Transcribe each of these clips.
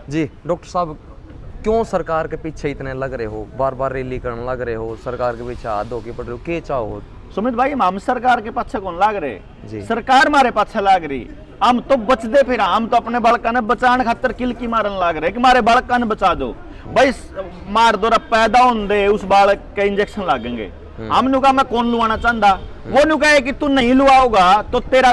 जी doctor साहब, क्यों सरकार के पीछे इतने लग रहे हो, बार बार रैली करने लग रहे हो, सरकार के पीछे हाथ धो के पड़ रहे हो, के चाहो? सुमित भाई, हम सरकार के पीछे कौन लाग रहे जी। सरकार हमारे पीछे लाग रही। हम तो बचते फिर, हम तो अपने बालका ने बचाने खातर किलकी मारन लाग रहे कि मारे बालका ने बचा दो भाई, मार दो पैदा होंगे उस बालक के इंजेक्शन लागेंगे। हमने कहा मैं कौन लुआना चाहता, वो नु कहे कि तू नहीं लुआओगा तो तेरा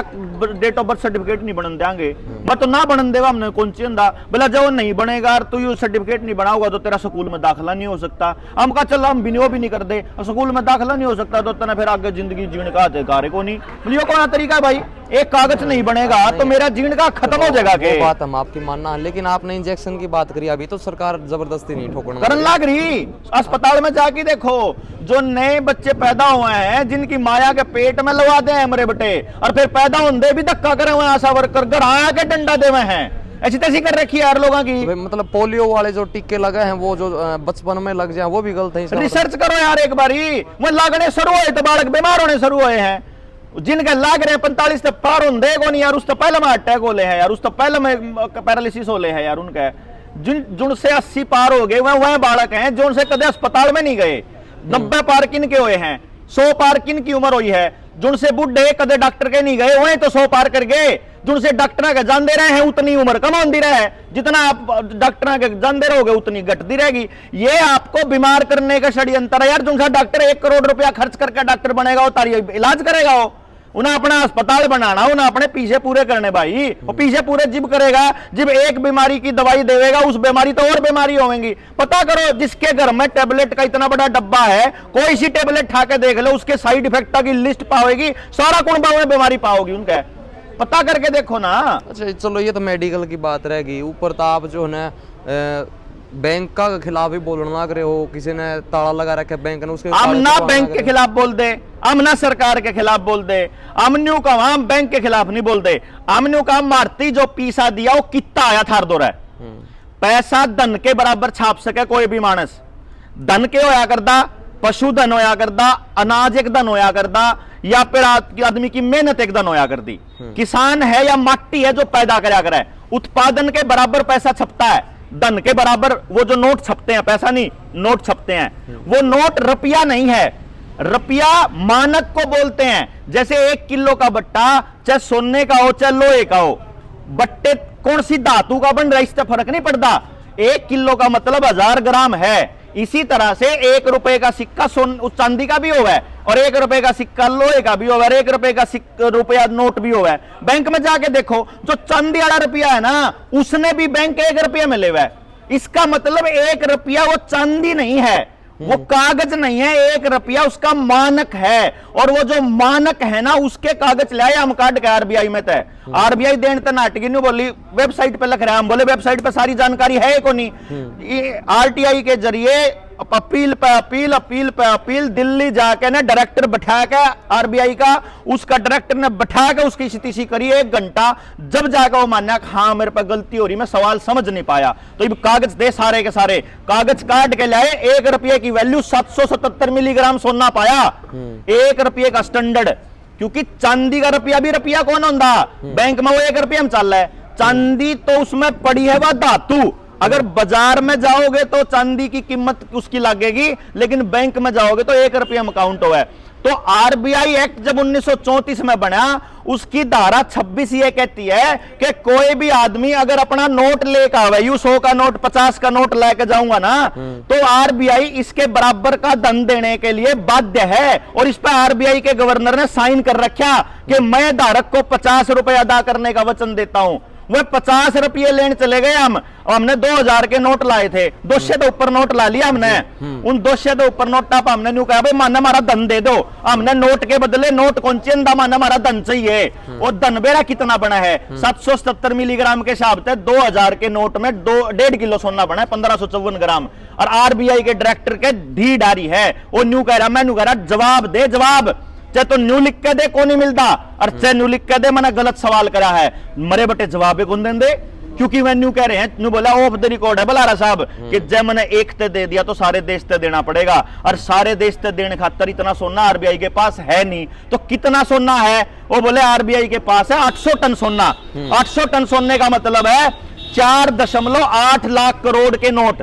डेट ऑफ बर्थ सर्टिफिकेट नहीं बन देंगे। मैं तो ना बनन देगा, हमने कौन चाहता बोला जो नहीं बनेगा तो यू सर्टिफिकेट नहीं बनाओगा तो तेरा स्कूल में दाखिला नहीं हो सकता। हम कहा चल हम भी वो भी नहीं कर दे, स्कूल में दाखिला नहीं हो सकता तो तेना फिर आगे जिंदगी जीने का अधिकार को नहीं। बोलिए कौन तरीका भाई, एक कागज नहीं बनेगा तो मेरा जीवन का खत्म हो जाएगा। वो बात हम आपकी मानना, लेकिन आपने इंजेक्शन की बात करी, अभी तो सरकार जबरदस्ती नहीं ठोकना करन लाग रही। अस्पताल में जाके देखो, जो नए बच्चे पैदा हुए हैं जिनकी माया के पेट में लगा दे हमारे बेटे, और फिर पैदा होंगे भी धक्का करे हुए आशा वर्कर घर आया के डंडा दे हुए हैं, ऐसी तैसी कर रखी है यार लोगों की। तो मतलब पोलियो वाले जो टीके लगे हैं वो जो बचपन में लग जाए वो भी गलत है। रिसर्च करो यार एक बारी, वो लागने शुरू हुए तो बालक बीमार होने शुरू हुए हैं। जिनके लाग रहे 45 से पार होंगे को नहीं यार, उस तो पहले में अटैक हो ले है यार, उस तो पहले में पैरालिसिस हो ले है यार उनके। जिन से 80 पार हो गए वह बालक हैं जो उनसे कदे अस्पताल में नहीं गए। 90 पार किन के हुए हैं, 100 पार किन की उम्र हुई है, जिनसे बुढ़े कदे डॉक्टर के नहीं गए वही तो 100 पार कर गए। जिनसे डॉक्टर के जान दे रहे हैं उतनी उम्र कम होती रहे, जितना आप डॉक्टर के जान दे रहोगे उतनी घटती रहेगी। ये आपको बीमार करने का षड्यंत्र है यार। जिनसा डॉक्टर 1 करोड़ रुपया खर्च करके डॉक्टर बनेगा वो तारी इलाज करेगा, वो उन्हें अपना अस्पताल बनाना, उन्हें अपने पीछे पूरे करने भाई। वो पीछे पूरे जिब करेगा, जिब एक बीमारी की दवाई देवेगा उस बीमारी तो और बीमारी होंगी। पता करो जिसके घर में टेबलेट का इतना बड़ा डब्बा है, कोई सी टेबलेट खा के देख लो, उसके साइड इफेक्ट की लिस्ट पाओगी, सारा कुंबा में बीमारी पाओगी उनके, पता करके देखो ना। अच्छा चलो ये तो मेडिकल की बात रहेगी, ऊपर तो आप जो है ना बैंक का खिलाफ ही बोलने लग रहे हो, किसी ने ताला लगा रखा बैंक ने, उसके हम ना बैंक के खिलाफ बोल दे, हम ना सरकार के खिलाफ बोल दे, हमन्यू का हम बैंक के खिलाफ नहीं बोल दे। हमन्यू का मारती जो पीसा दिया वो कितना आया थार दो रहा है, पैसा धन के बराबर छाप सके कोई भी मानस। धन के होया करदा, पशु धन होया करदा, अनाज एक धन होया करदा, या फिर आदमी की मेहनत एक धन होया करदी। किसान है या माटी है जो पैदा कराया करे, उत्पादन के बराबर पैसा छपता है। धन के बराबर वो जो नोट छपते हैं, पैसा नहीं नोट छपते हैं, वो नोट रुपया नहीं है, रुपया मानक को बोलते हैं। जैसे 1 किलो का बट्टा चाहे सोने का हो चाहे लोहे का हो, बट्टे कौन सी धातु का बन रहा है इससे फर्क नहीं पड़ता। 1 किलो का मतलब 1000 ग्राम है। इसी तरह से 1 रुपए का सिक्का चांदी का भी होगा है, और 1 रुपए का सिक्का लोहे का भी होगा, और 1 रुपए का रुपया नोट भी होगा है। बैंक में जाके देखो, जो चांदी वाला रुपया है ना, उसने भी बैंक 1 रुपया में ले हुआ है। इसका मतलब 1 रुपया वो चांदी नहीं है, वो कागज नहीं है, 1 रुपया उसका मानक है। और वो जो मानक है ना उसके कागज लाए हम काट के आरबीआई में तय, आरबीआई देन तो नाटकी नहीं बोली, वेबसाइट पे लिख रहे हैं। हम बोले वेबसाइट पे सारी जानकारी है को नहीं। आरटीआई के जरिए अपील पे अपील, अपील पे अपील, दिल्ली जाके ना डायरेक्टर बैठा के आरबीआई का, उसका डायरेक्टर ने बैठा के उसकी स्थिति करी 1 घंटा, जब जाकर वो माना हाँ मेरे पे गलती हो रही, मैं सवाल समझ नहीं पाया, तो ये कागज दे, सारे के सारे कागज काट के लाए। 1 रुपये की वैल्यू 777 मिलीग्राम सोना पाया, 1 रुपये का स्टैंडर्ड। क्योंकि चांदी का रुपया भी रुपया कौन होता, बैंक में वो 1 रुपया में चल रहा है, चांदी तो उसमें पड़ी है वह धातु। अगर बाजार में जाओगे तो चांदी की कीमत उसकी लगेगी, लेकिन बैंक में जाओगे तो 1 रुपया में काउंट हुआ है। तो आरबीआई एक्ट जब 1934 में बना, उसकी धारा 26 ये कहती है कि कोई भी आदमी अगर अपना नोट लेकर आवे, यू 100 का नोट 50 का नोट लेकर जाऊंगा ना, तो आरबीआई इसके बराबर का धन देने के लिए बाध्य है। और इस पर आरबीआई के गवर्नर ने साइन कर रखा कि मैं धारक को 50 रुपए अदा करने का वचन देता हूं। वह 50 रुपये लेने चले गए हमने 2000 के नोट लाए थे, 200 के ऊपर नोट ला लिया हमने। उन 200 के ऊपर नोट आप हमने न्यू कहा भाई माना हमारा धन दे दो, हमने नोट के बदले नोट कौन चंदा माना हमारा धन चाहिए। और धन बेरा कितना बना है, 777 मिलीग्राम के हिसाब से 2000 के नोट में 1.5 किलो सोना बना है, 1554 ग्राम। और आरबीआई के डायरेक्टर के ढी डारी है, वो न्यू कह रहा, मैं न्यू कह रहा जवाब दे, जवाब चाहे तो न्यू लिख के दे को नहीं मिलता, और चाहे न्यू लिख के दे मैंने गलत सवाल करा है, मरे बटे जवाब कौन दे। क्योंकि मैं न्यू कह रहे हैं, न्यू बोला ऑफ द रिकॉर्ड है बलारा साहब कि जब मैंने एक ते दे दिया तो सारे देश ते देना पड़ेगा, और सारे देश ते देने खातर इतना सोना आरबीआई के पास है नहीं। तो कितना सोना है, वो बोले आरबीआई के पास है 800 टन सोना। 800 टन सोने का मतलब है 4.8 लाख करोड़ के नोट।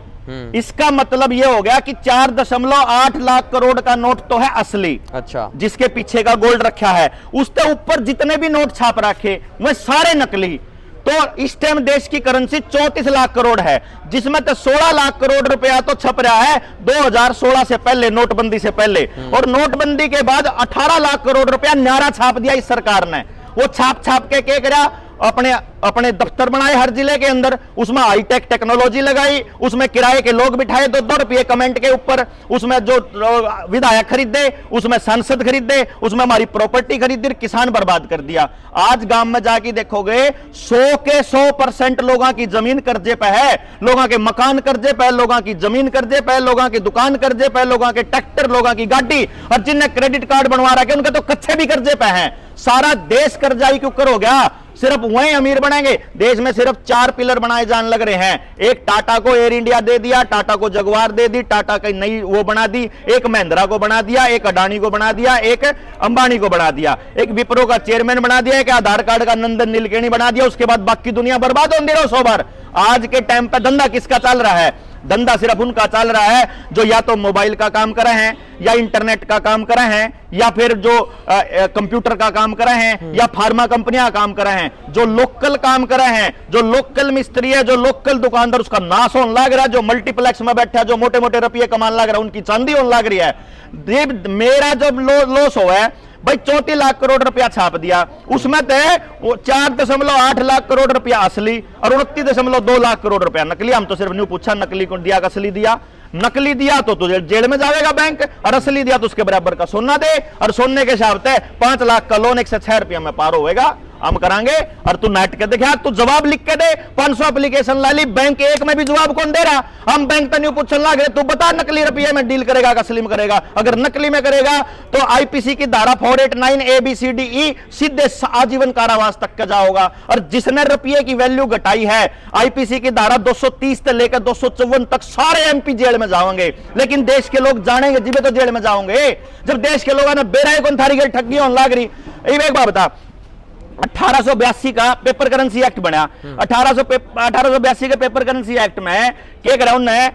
इसका मतलब यह हो गया कि 4.8 लाख करोड़ का नोट तो है असली, अच्छा, जिसके पीछे का गोल्ड रखा है, उसके ऊपर जितने भी नोट छाप रखे वह सारे नकली। तो इस टाइम देश की करेंसी 34 लाख करोड़ है, जिसमें तो 16 लाख करोड़ रुपया तो छप रहा है 2016 से पहले, नोटबंदी से पहले, और नोटबंदी के बाद 18 लाख करोड़ रुपया न्यारा छाप दिया इस सरकार ने। वो छाप छाप के क्या करा, अपने अपने दफ्तर बनाए हर जिले के अंदर, उसमें हाईटेक टेक्नोलॉजी लगाई, उसमें किराए के लोग बिठाए 2-2 रुपये कमेंट के ऊपर, उसमें जो विधायक खरीदे, उसमें सांसद खरीदे, उसमें हमारी प्रॉपर्टी खरीदी, किसान बर्बाद कर दिया। आज गांव में जाके देखोगे 100 के 100% लोगों की जमीन कर्जे पे है, लोगों के मकान कर्जे पे, लोगों की जमीन कर्जे पे, लोगों की दुकान कर्जे पे, लोगों के ट्रैक्टर, लोगों की गाड़ी, और जिनने क्रेडिट कार्ड बनवा रखे उनके तो कच्चे भी कर्जे पे हैं। सारा देश कर्जाई क्यों कर हो गया, सिर्फ वही अमीर बनेंगे। देश में सिर्फ 4 पिलर बनाए जाने लग रहे हैं। एक टाटा को एयर इंडिया दे दिया, टाटा को जगुआर दे दी, टाटा की नई वो बना दी, एक महिंद्रा को बना दिया, एक अडानी को बना दिया, एक अंबानी को बना दिया, एक विप्रो का चेयरमैन बना दिया, एक आधार कार्ड का नंदन नीलकेणी बना दिया। उसके बाद बाकी दुनिया बर्बाद होती रहो 100 बार। आज के टाइम पे धंधा किसका चल रहा है? धंधा सिर्फ उनका चल रहा है जो या तो मोबाइल का काम कर रहे हैं, या इंटरनेट का काम कर रहे हैं, या फिर जो कंप्यूटर का काम कर रहे हैं, या फार्मा कंपनियां काम कर रहे हैं। जो लोकल काम कर रहे हैं, जो लोकल मिस्त्री है, जो लोकल दुकानदार, उसका नाश होने लग रहा है। जो मल्टीप्लेक्स में बैठा है, जो मोटे मोटे रुपये कमाने लग रहा है, उनकी चांदी होने लग रही है। मेरा जो लॉस हुआ है भाई, 34 लाख करोड़ रुपया छाप दिया, उसमें तो 4.8 लाख करोड़ रुपया असली और 29.2 लाख करोड़ रुपया नकली। हम तो सिर्फ न्यू पूछा नकली कौन दिया, असली दिया। नकली दिया तो तुझे जेल में जाएगा बैंक, और असली दिया तो उसके बराबर का सोना दे, और सोने के हिसाब से 5 लाख का लोन 106 रुपया में पार होएगा, हम करांगे। और तू नाटक के देखा, तू जवाब लिख के दे, 500 एप्लीकेशन ला ली, बैंक एक में भी जवाब कौन दे रहा? हम बैंक तो न्यू पूछने लगे, तू बता नकली रुपये में डील करेगा, असली में करेगा? अगर नकली में करेगा तो आईपीसी की धारा 489 ABCDE सीधे आजीवन कारावास तक का जाओगा। और जिसने रुपये की वैल्यू घटाई है, आईपीसी की धारा 230 से लेकर 254 तक सारे MP जेल में जाओगे। लेकिन देश के लोग जानेंगे जिबे तो जेल में जाओगे, जब देश के लोगों ने बेराय कौन थारी गई ठगी होने लग रही। एक बात बता, 1882 का पेपर करेंसी एक्ट बना। 1882 के पेपर करेंसी एक्ट में क्या करा उन्होंने,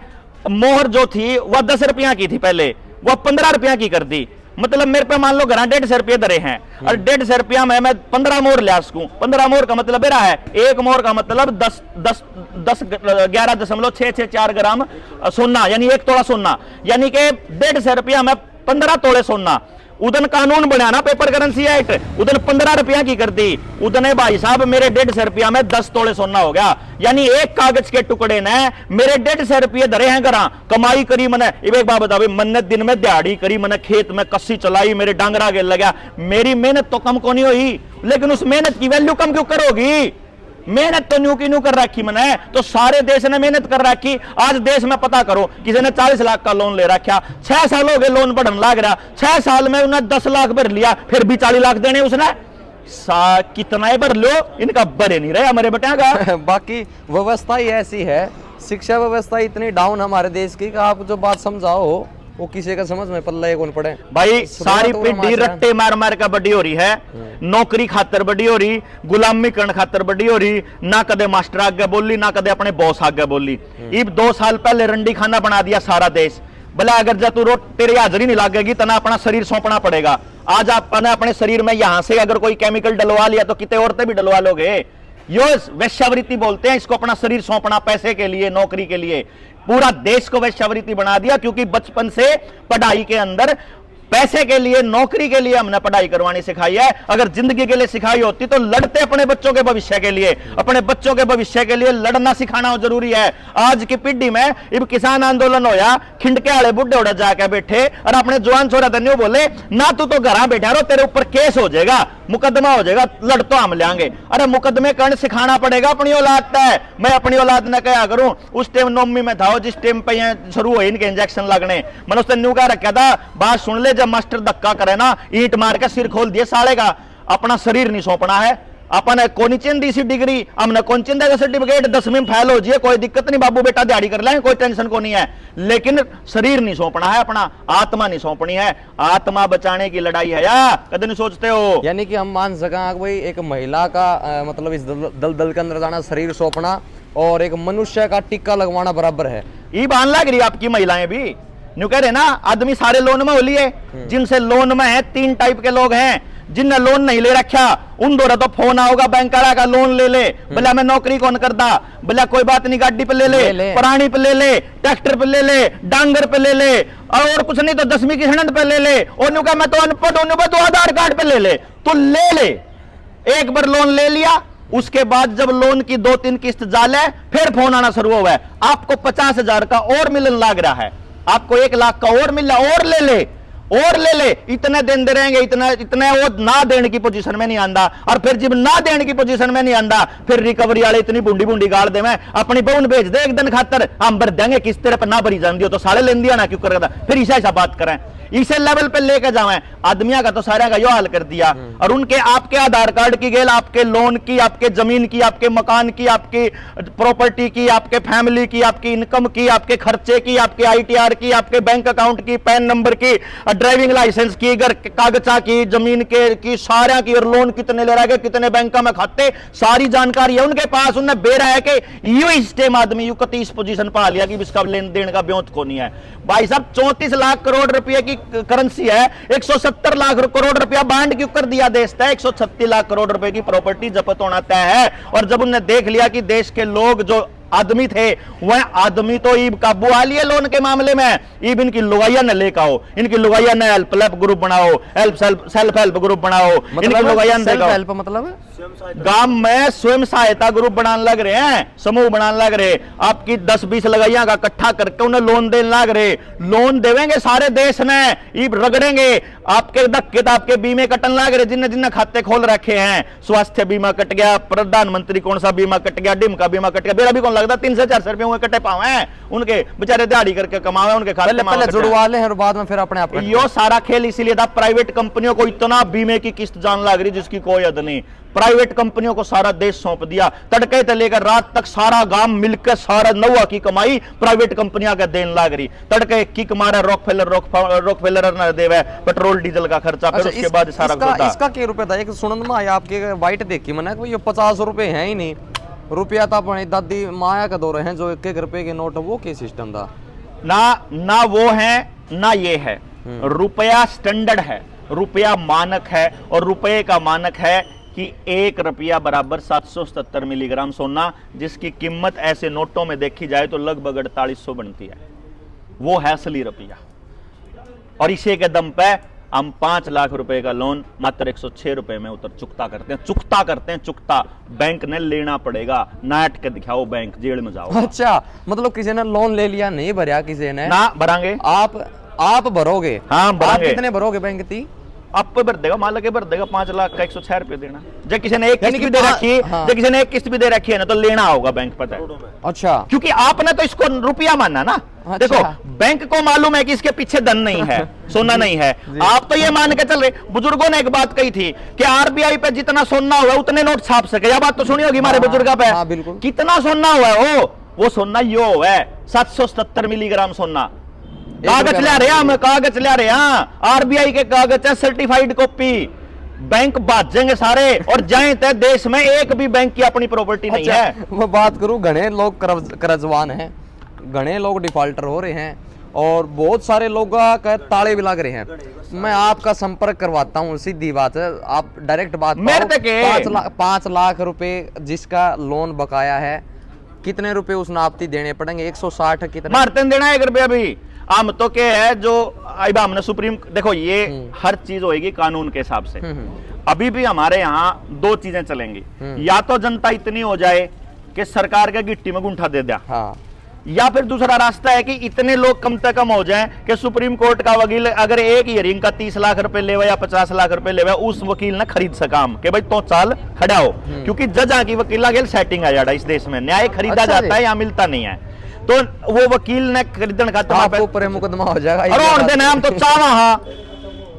मोहर जो थी वह 10 रुपया की थी, पहले वह 15 रुपया की कर दी। मतलब मेरे पे मान लो घर 150 रुपये दरे हैं, और 150 रुपया में मैं 15 मोहर ले सकूं। 15 मोहर का मतलब मेरा है, एक मोहर का मतलब 11.664 ग्राम सोना, यानी 1 तोला सोना, यानी कि 150 रुपया में 15 तोले सोना। उदन कानून बना ना पेपर करेंसी एक्ट, उदन 15 रुपया की कर दी। उदने भाई साहब मेरे 150 रुपया में 10 तोले सोना हो गया, यानी एक कागज के टुकड़े ने मेरे 150 रुपये धरे हैं घरा, कमाई करी मैंने। एक बात बता, मैंने दिन में दिहाड़ी करी, मैंने खेत में कस्सी चलाई, मेरे डांगरा गिर लगा, मेरी मेहनत तो कम को नहीं हुई, लेकिन उस मेहनत की वैल्यू कम क्यों करोगी? मेहनत तो न्यू की न्यू कर रखी मैंने, तो सारे देश ने मेहनत कर रखी। आज देश में पता करो, किसी ने 40 लाख का लोन ले रखा, 6 साल हो गए लोन बढ़ने लग रहा, 6 साल में उन्हें 10 लाख भर लिया, फिर भी 40 लाख देने उसने। कितना भर लो, इनका भरे नहीं रहे हमारे बेटा का। बाकी व्यवस्था ही ऐसी है, शिक्षा व्यवस्था इतनी डाउन हमारे देश की कि आप जो बात समझाओ वो किसी का समझ में पल्ला कौन पड़े। भाई सारी पिड्डी रट्टे मार मार का बड़ी हो रही है, नौकरी खातर बड़ी हो रही, गुलामी करण खातर बड़ी हो रही, ना कदे मास्टर आगे बोली, ना कदे अपने बॉस आगे बोली। इब 2 साल पहले रंडी खाना बना दिया सारा देश। भला अगर जब तू तेरी हाजिरी नहीं लागेगी तना अपना शरीर सौंपना पड़ेगा। आज आपने अपने शरीर में यहां से अगर कोई केमिकल डलवा लिया तो कितने औरतें भी डलवा लोगे। यो वेश्यावृत्ति बोलते हैं इसको, अपना शरीर सौंपना पैसे के लिए, नौकरी के लिए। पूरा देश को वेश्यावृत्ति बना दिया, क्योंकि बचपन से पढ़ाई के अंदर पैसे के लिए, नौकरी के लिए हमने पढ़ाई करवानी सिखाई है। अगर जिंदगी के लिए सिखाई होती तो लड़ते अपने बच्चों के भविष्य के लिए, अपने बच्चों के भविष्य के लिए लड़ना सिखाना जरूरी है। आज की पीढ़ी में इब किसान आंदोलन होया, खिंडके वाले बुढ़े उड़े जाके बैठे और अपने जवान छोरा धन्यो बोले ना तू तो घर बैठा रहो, तेरे ऊपर केस हो जाएगा, मुकदमा हो जाएगा, लड़ तो हम लेंगे। अरे मुकदमे कर्ण सिखाना पड़ेगा अपनी औलाद है। मैं अपनी औलाद ने क्या करूं, उस टाइम नौमी में था जिस टाइम पे शुरू हुए इनके इंजेक्शन लगने, मैंने उसने न्यू कह रखा था, बात सुन ले, जब मास्टर धक्का करे ना ईंट मार के सिर खोल दिए साले का। अपना शरीर नहीं सौंपना है, अपन कोनी चिंदी सी डिग्री, हमने कौन चिंदा का सर्टिफिकेट, 10वीं में फेल हो जाए कोई दिक्कत नहीं बाबू बेटा, दिहाड़ी कर लेंगे, कोई टेंशन को नहीं है। लेकिन शरीर नहीं सौंपना है अपना, आत्मा नहीं सौंपनी है। आत्मा बचाने की लड़ाई है या कदम नहीं सोचते हो? यानी कि हम मान सकें भाई एक महिला का मतलब इस दल के अंदर जाना, शरीर सौंपना और एक मनुष्य का टिक्का लगवाना बराबर है। ये बान लग रही आपकी महिलाएं भी न्यू कह रहे ना, आदमी सारे लोन में हो लिए, जिनसे लोन में है 3 टाइप के लोग हैं। जिनने लोन नहीं ले रखा उन दोरा तो फोन आओगा बैंक वाला का लोन ले ले, बोला मैं नौकरी कौन करता, बोला कोई बात नहीं गाड़ी पे ले ले, प्राणी पे ले ले, ट्रैक्टर पे ले ले, डांगर पे ले ले, और कुछ नहीं तो 10वीं की सनद पे ले ले, और न्यू कहा मैं तो अनपढ़ हूं, तो आधार कार्ड पे ले ले, तो ले ले। एक बार लोन ले लिया, उसके बाद जब लोन की 2-3 किस्त जाले फिर फोन आना शुरू हुआ है, आपको 50,000 का और मिलन लग रहा है, आपको 1 लाख का और मिल रहा, और ले ले और ले ले, इतने दिन दे रहेंगे, इतने वो ना देने की पोजीशन में नहीं आंदा, और फिर जब ना देने की पोजीशन में नहीं आंदा फिर रिकवरी वाले इतनी बुंडी गाड़ दे, मैं अपनी बहन भेज दे एक दिन खातर, हम भर देंगे किस तरह पर ना भरी जान दियो तो साले लेन दिया ना क्यों कर, फिर ऐसा बात करें, इसे लेवल पे लेके जाएं। आदमिया का तो सारा का यो हाल कर दिया, और उनके आपके आधार कार्ड की गेल, आपके लोन की, आपके जमीन की, आपके मकान की, आपकी प्रॉपर्टी की, आपके फैमिली की, आपकी इनकम की, आपके खर्चे की, आपके ITR की, आपके बैंक अकाउंट की, पैन नंबर की, ड्राइविंग लाइसेंस की, घर कागजा की, जमीन के की, सारा की, और लोन कितने ले रहा है, कितने बैंक में खाते, सारी जानकारी है उनके पास। उन्हें बेरा है कि यू इस टाइम आदमी यू 31 पोजीशन पा लिया कि इसका लेन देन का ब्योत को नहीं है। भाई साहब 34 लाख करोड़ रुपए की करेंसी है, 170 लाख करोड़ रुपया बांड क्यों कर दिया देश है, 136 लाख करोड़ रुपए की प्रॉपर्टी जब्त होना तय है। और जब उन्हें देख लिया कि देश के लोग जो आदमी थे वह आदमी तो ईब काबू आ लिए लोन के मामले में, ईब इनकी लुगाइया ने लेकर आओ, इनकी लुगाइया ने हेल्प ग्रुप बनाओ, सेल्फ हेल्प ग्रुप बनाओ, इनकी लुगाइया हेल्प मतलब गांव में स्वयं सहायता ग्रुप बनाने लग रहे हैं, समूह बनाने लग रहे, आपकी 10-20 लगाइया का इकट्ठा करके उन्हें लोन देने लग रहे, लोन देवेंगे सारे देश में, ईब रगड़ेंगे, आपके धक्के तो आपके बीमे कटन लग रहे, जिन्हें जिन्हें खाते खोल रखे हैं, स्वास्थ्य बीमा कट गया, प्रधानमंत्री कौन सा बीमा कट गया, डिम का बीमा कट गया, मेरा भी कौन लगता 300-400 रुपए कटे पावे उनके बेचारे दिहाड़ी करके कमावे, उनके खाते पहले जुड़वा ले और बाद में फिर अपने आप यो सारा खेल इसीलिए था। प्राइवेट कंपनियों को इतना बीमे की किस्त जान लग रही जिसकी कोई हद नहीं, प्राइवेट कंपनियों को सारा देश सौंप दिया, तड़के से लेकर रात तक सारा गांव मिलकर सारा नौवा की कमाई प्राइवेट कंपनियां का देन लाग रही, तड़के किक मारे रॉकफेलर न देवे पेट्रोल डीजल का खर्चा, फिर उसके बाद सारा इसका क्या रुपया था एक सुनन में आया आपके वाइट देखी मैंने ये 50 रुपए है ही नहीं, रुपया तो अपनी दादी माया का दौरे हैं जो 1-1 रुपए के नोट, वो क्या सिस्टम था? ना वो है ना ये है, रुपया स्टैंडर्ड है, रुपया मानक है, और रुपये का मानक है कि 1 रुपया बराबर 777 मिलीग्राम सोना, जिसकी कीमत ऐसे नोटों में देखी जाए तो लगभग 4800 बनती है, वो है असली रुपया। और इसी के दम पे हम 5 लाख रुपए का लोन मात्र 106 रुपए में चुकता करते हैं, चुकता बैंक ने लेना पड़ेगा, नाट के दिखाओ बैंक, जेल में जाओ। अच्छा, मतलब किसी ने लोन ले लिया नहीं भरया, किसी ने ना भरांगे, आप भरोगे? हाँ भरांगे। आप कितने भरोगे बैंक की? आप पे भर देगा, मालिक भर देगा 5 लाख का 106 रुपए देना, जब किसी ने एक किस्त भी दे रखी है, जब किसी ने एक किस्त भी दे रखी है ना तो लेना होगा बैंक, पता है? अच्छा, क्योंकि आपने तो इसको रुपया माना ना। अच्छा। देखो बैंक को मालूम है कि इसके पीछे धन नहीं है, सोना नहीं है, आप तो ये मान के चल रहे। बुजुर्गों ने एक बात कही थी कि RBI पे जितना सोना हुआ उतने नोट छाप सके, यह बात तो सुनी होगी हमारे बुजुर्गों पे। हाँ, बिल्कुल। कितना सोना हुआ है वो सोना यो हुआ है 777 मिलीग्राम सोना। कागज ले रहे हैं हम, कागज ले रहे हैं, RBI के कागज है, सर्टिफाइड कॉपी, बैंक भाजेंगे सारे, और जाए तय देश में एक भी बैंक की अपनी प्रॉपर्टी नहीं है। मैं बात करूं, घने लोग कर्जवान हैं, घने लोग डिफॉल्टर हो रहे हैं, और बहुत सारे लोग का ताले भी लग रहे हैं। मैं आपका संपर्क करवाता हूँ, सीधी बात है, आप डायरेक्ट बात 5 लाख रुपए जिसका लोन बकाया है, कितने रुपए उस नापती देने पड़ेंगे? 160 कितने मारते देना 1 रुपया भी। हम तो क्या है जो हमने सुप्रीम, देखो ये हर चीज होगी कानून के हिसाब से। अभी भी हमारे यहाँ 2 चीजें चलेंगी, या तो जनता इतनी हो जाए कि सरकार के गिट्टी में गुंठा दे दिया, हाँ, या फिर दूसरा रास्ता है कि इतने लोग कम से कम हो जाएं कि सुप्रीम कोर्ट का वकील अगर एक हियरिंग का 30 लाख रुपए लेवे या 50 लाख रुपए लेवे, उस वकील ने खरीद सका कि भाई तो चाल खड़ा हो, क्योंकि जजा की वकीला के सेटिंग आ जाता इस देश में, न्याय खरीदा जाता है, यहाँ मिलता नहीं है, तो वो वकील ने खरीदन का आपको ऊपर मुकदमा हो जाएगा। हम तो चावा, हाँ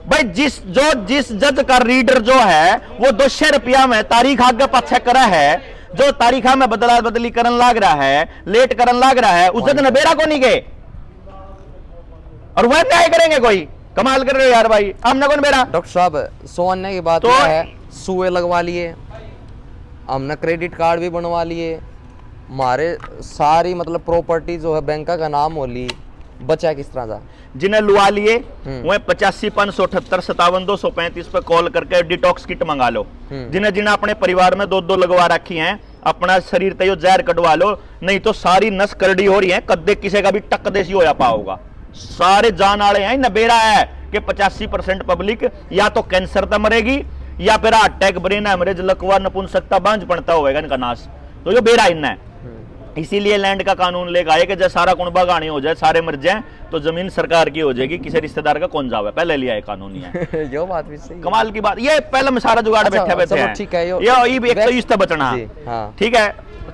भाई जिस जज का रीडर जो है वो 200 रुपया में तारीख आगे पाछे करा है, जो तारीखा में बदला बदली करन लाग रहा है, लेट करन लाग रहा है, उस जज ने बेरा को नहीं गए और वह न्याय करेंगे। कोई कमाल कर रहे हो यार भाई, हमने कौन बेरा। डॉक्टर साहब सोने की बात तो यह है, सुए लगवा लिए, हमने क्रेडिट कार्ड भी बनवा लिए, हमारे सारी मतलब प्रॉपर्टी जो है बैंक का नाम हो ली, बचा किस तरह था। जिन्हें लुआ लिए वह 85 578 57 235 पे कॉल करके डिटॉक्स किट मंगा लो। जिन्हें जिन्हें अपने परिवार में 2-2 लगवा रखी हैं, अपना शरीर तय जहर कटवा लो, नहीं तो सारी नस करड़ी हो रही है, कद्दे किसी का भी टक देसी होया पाओगा। सारे जान आले हैं, नबेरा है कि 85% पब्लिक या तो कैंसर से मरेगी या फिर हार्ट अटैक, ब्रेन हेमरेज, लकवा, नपुंसकता, बांझ पड़ता होगा इनका नाश। तो ये बेरा इन है। इसीलिए लैंड का कानून लेकर आए कि जब सारा कुणबा गानी हो जाए, सारे मर जाए, तो जमीन सरकार की हो जाएगी, किसी रिश्तेदार का कौन जावे, पहले लिया है कानून। है यो बात भी सही, कमाल की बात। ये पहले में सारा जुगाड़ अच्छा, बैठे चलो हैं। ठीक है, ये एक तो इससे बचना, ठीक है।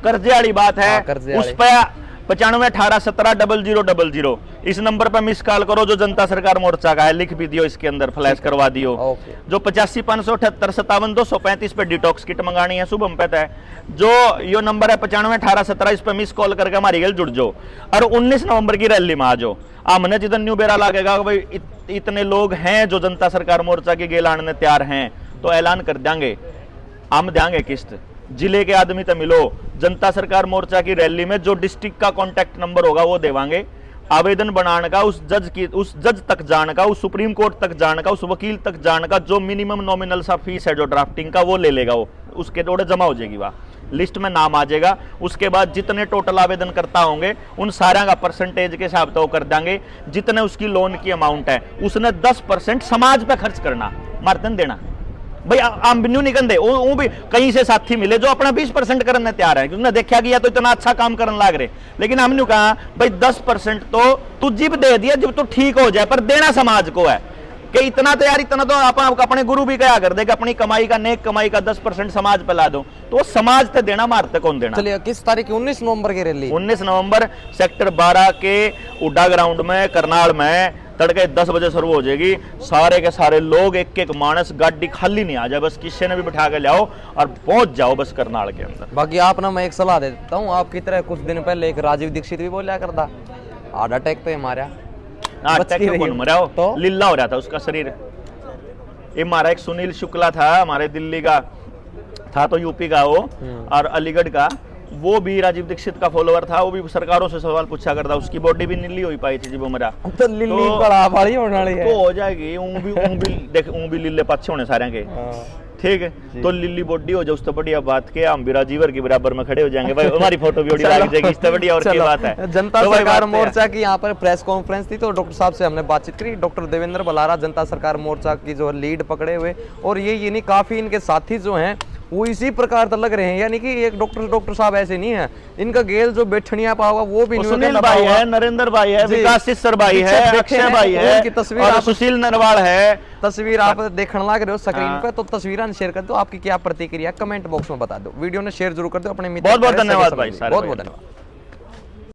कर्जे वाली बात है, उस पर 95 18 17 0000 इस नंबर पर मिस कॉल करो, जो जनता सरकार मोर्चा का है, लिख भी दियो, इसके अंदर फ्लैश करवा दियो। जो 85 578 57 235 पे डिटॉक्स किट मंगानी है, शुभम पता है, जो यो नंबर है 95 18 17, इस पे मिस कॉल करके हमारी गल जुड़ जाओ और 19 नवंबर की रैली में आ जाओ। हमने जितना न्यू बेरा लागेगा भाई इतने लोग हैं जो जनता सरकार मोर्चा की गेल आने तैयार हैं, तो ऐलान कर देंगे, हम देंगे किस्त, जिले के आदमी तो मिलो। जनता सरकार मोर्चा की रैली में जो डिस्ट्रिक्ट का कॉन्टैक्ट नंबर होगा वो देवांगे, आवेदन बनाने का, उस जज तक जाने का, उस सुप्रीम कोर्ट तक जाने का, उस वकील तक जाने का, जो मिनिमम नॉमिनल सा फीस है जो ड्राफ्टिंग का वो ले लेगा, वो उसके थोड़े जमा हो जाएगी, वह लिस्ट में नाम आ जाएगा। उसके बाद जितने टोटल आवेदन करता होंगे उन सारा का परसेंटेज के हिसाब तो कर देंगे, जितने उसकी लोन की अमाउंट है उसने 10% समाज पे खर्च करना, मार्तन देना। भाई आम बिन्नू नहीं कंदे, वो भी कहीं से साथी मिले जो अपना 20% करने तैयार है, क्योंकि देखा गया तो इतना अच्छा काम करने लाग रहे, लेकिन हमने कहा भाई 10% तो तू जिब दे दिया जब तो ठीक हो जाए, पर देना समाज को है कि इतना तो यार, इतना तो अपने गुरु भी क्या कर दे कि अपनी कमाई का, नेक कमाई का 10% समाज पे ला दो, तो समाज पे देना, मारते कौन देना। चलिए किस तारीख, 19 नवंबर की रैली, 19 नवंबर सेक्टर 12 के उड्डा ग्राउंड में करनाल में तड़के 10 बजे शुरू हो जाएगी। सारे के सारे लोग, एक एक मानस, गाड़ी खाली नहीं आ जाए, बस किसी ने भी बिठा के लाओ और पहुंच जाओ बस करनाल के अंदर। बाकी आप ना, मैं एक सलाह दे देता हूँ, आपकी तरह कुछ दिन पहले एक राजीव दीक्षित भी बोला करता, हार्ट अटैक तो मारा, तो लीला हो रहा था उसका शरीर। ये हमारा एक सुनील शुक्ला था, हमारे दिल्ली का था, तो यूपी का वो, और अलीगढ़ का, वो भी राजीव दीक्षित का फॉलोअर था, वो भी सरकारों से सवाल पूछा करता, उसकी बॉडी भी नीली हो पाई थी जब वो मरा, तो लिल्ली बड़ा बड़ी होने वाली है, तो हो जाएगी, ऊं भी लीले पाछे होने सारे के, ठीक है। तो लिल्ली बॉडी हो जाए, उससे बढ़िया बात के हम भी राजीवर के बराबर में खड़े हो जाएंगे भाई, हमारी फोटो भी लग जाएगी, इससे बढ़िया और क्या बात है। जनता सरकार मोर्चा की यहाँ पर प्रेस कॉन्फ्रेंस थी, तो डॉक्टर साहब से हमने बातचीत करी। डॉक्टर देवेंद्र बलारा जनता सरकार मोर्चा की जो लीड पकड़े हुए, और ये नहीं काफी इनके साथी जो हैं वो इसी प्रकार तो लग रहे हैं, यानी कि एक डॉक्टर साहब ऐसे नहीं है, इनका गेल जो बैठनिया पाओगा वो भी सुनील भाई है, नरेंद्र भाई है, विकास सिस्सर भाई है, अक्षय भाई है, उनकी तस्वीर और सुशील नरवाल है, तस्वीर आप देखने लग रहे हो स्क्रीन पे, तो तस्वीरें शेयर कर दो, आपकी क्या प्रतिक्रिया कमेंट बॉक्स में बता दो, वीडियो ने शेयर जरूर कर दो अपने मित्र। बहुत बहुत धन्यवाद भाई, बहुत बहुत धन्यवाद।